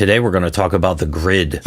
Today we're going to talk about the grid.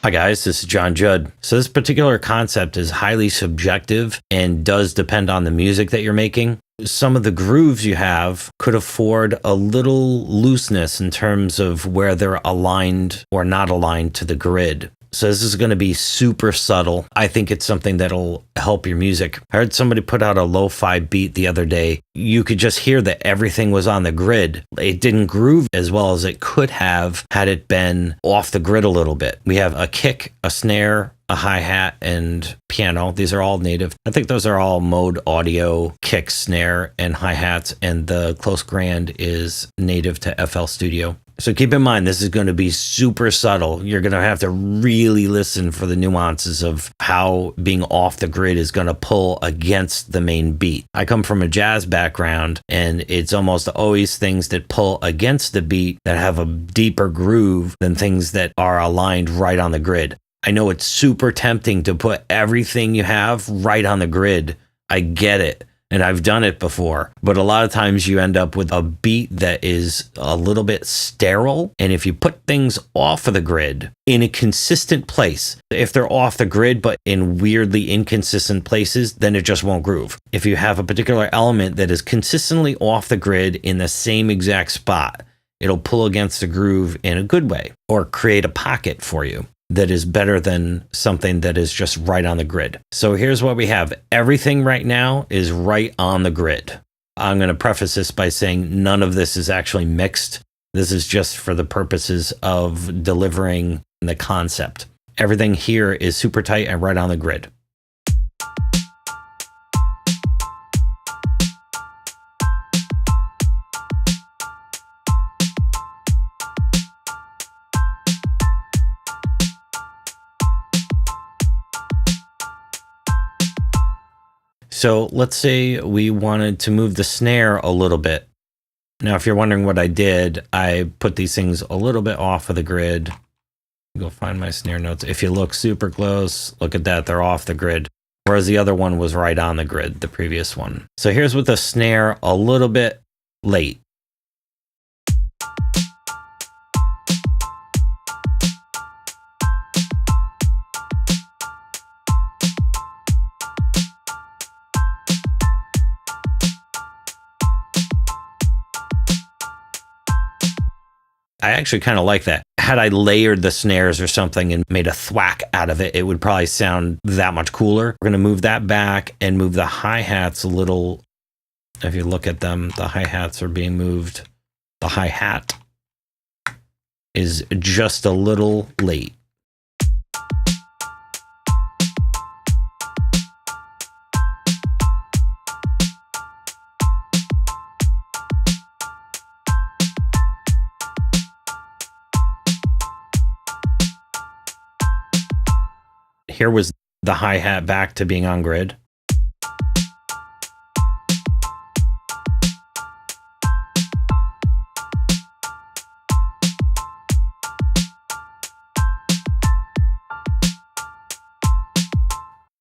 Hi guys, this is John Judd. So this particular concept is highly subjective and does depend on the music that you're making. Some of the grooves you have could afford a little looseness in terms of where they're aligned or not aligned to the grid. So this is going to be super subtle. I think it's something that'll help your music. I heard somebody put out a lo-fi beat the other day. You could just hear that everything was on the grid. It didn't groove as well as it could have had it been off the grid a little bit. We have a kick, a snare, a hi-hat, and piano. These are all native. I think those are all Mode Audio kick, snare, and hi-hats, and the Close Grand is native to FL Studio. So keep in mind, this is going to be super subtle. You're going to have to really listen for the nuances of how being off the grid is going to pull against the main beat. I come from a jazz background, and it's almost always things that pull against the beat that have a deeper groove than things that are aligned right on the grid. I know it's super tempting to put everything you have right on the grid. I get it. And I've done it before, but a lot of times you end up with a beat that is a little bit sterile. And if you put things off of the grid in a consistent place, if they're off the grid, but in weirdly inconsistent places, then it just won't groove. If you have a particular element that is consistently off the grid in the same exact spot, it'll pull against the groove in a good way or create a pocket for you that is better than something that is just right on the grid. So here's what we have. Everything right now is right on the grid. I'm going to preface this by saying none of this is actually mixed. This is just for the purposes of delivering the concept. Everything here is super tight and right on the grid. So let's say we wanted to move the snare a little bit. Now, if you're wondering what I did, I put these things a little bit off of the grid. Go find my snare notes. If you look super close, look at that, they're off the grid. Whereas the other one was right on the grid, the previous one. So here's with the snare a little bit late. I actually kind of like that. Had I layered the snares or something and made a thwack out of it, it would probably sound that much cooler. We're going to move that back and move the hi-hats a little. If you look at them, the hi-hats are being moved. The hi-hat is just a little late. Here was the hi-hat back to being on grid.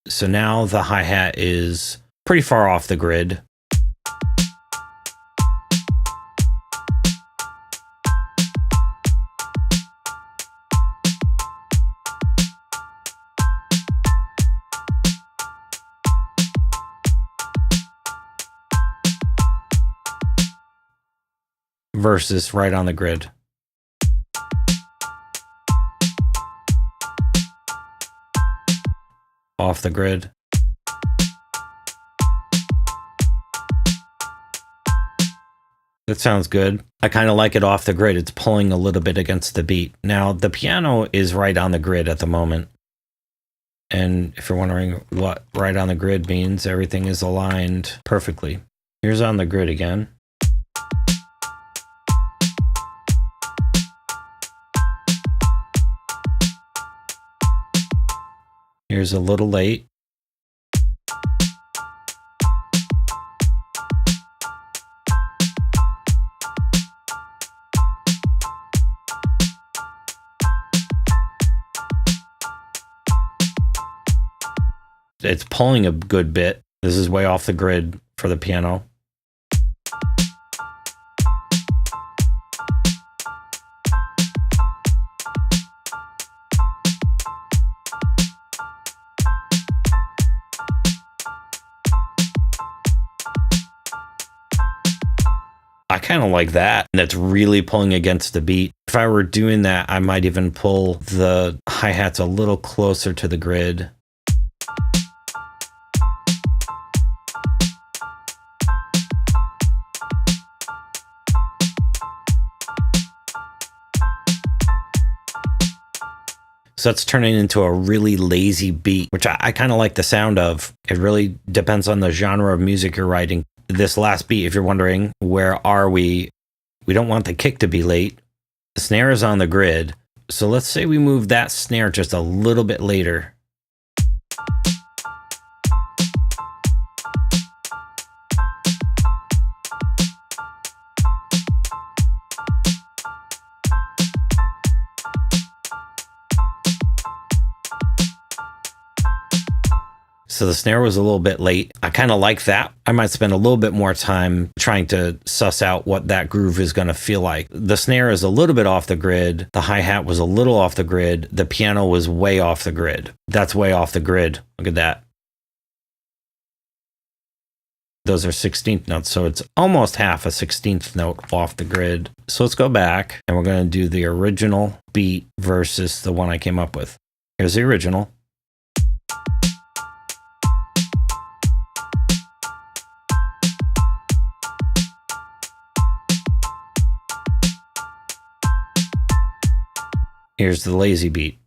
So now the hi-hat is pretty far off the grid. Versus right on the grid. Off the grid. That sounds good. I kind of like it off the grid. It's pulling a little bit against the beat. Now, the piano is right on the grid at the moment. And if you're wondering what right on the grid means, everything is aligned perfectly. Here's on the grid again. Here's a little late. It's pulling a good bit. This is way off the grid for the piano. I kind of like that. And that's really pulling against the beat. If I were doing that, I might even pull the hi-hats a little closer to the grid. So that's turning into a really lazy beat, which I kind of like the sound of. It really depends on the genre of music you're writing. This last beat, if you're wondering, where are we? We don't want the kick to be late. The snare is on the grid. So let's say we move that snare just a little bit later. So the snare was a little bit late. I kind of like that. I might spend a little bit more time trying to suss out what that groove is going to feel like. The snare is a little bit off the grid. The hi-hat was a little off the grid. The piano was way off the grid. That's way off the grid. Look at that. Those are 16th notes, so it's almost half a 16th note off the grid. So let's go back, and we're going to do the original beat versus the one I came up with. Here's the original. Here's the lazy beat.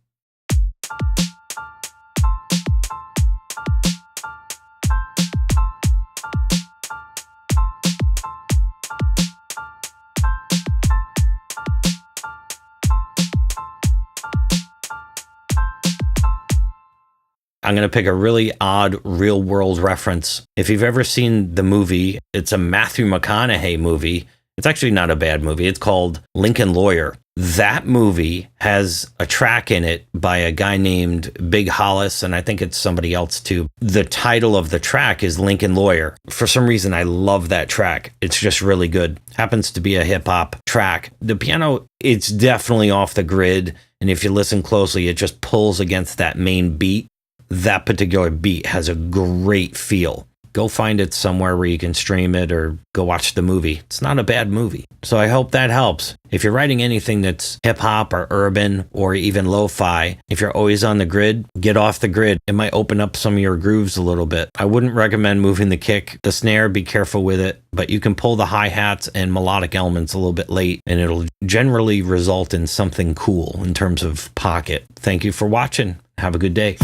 I'm going to pick a really odd real world reference. If you've ever seen the movie, it's a Matthew McConaughey movie. It's actually not a bad movie. It's called Lincoln Lawyer. That movie has a track in it by a guy named Big Hollis, and I think it's somebody else too. The title of the track is Lincoln Lawyer. For some reason, I love that track. It's just really good. Happens to be a hip hop track. The piano, it's definitely off the grid, and if you listen closely, it just pulls against that main beat. That particular beat has a great feel. Go find it somewhere where you can stream it or go watch the movie. It's not a bad movie. So I hope that helps. If you're writing anything that's hip hop or urban or even lo-fi, if you're always on the grid, get off the grid. It might open up some of your grooves a little bit. I wouldn't recommend moving the kick, the snare, be careful with it, but you can pull the hi-hats and melodic elements a little bit late and it'll generally result in something cool in terms of pocket. Thank you for watching. Have a good day.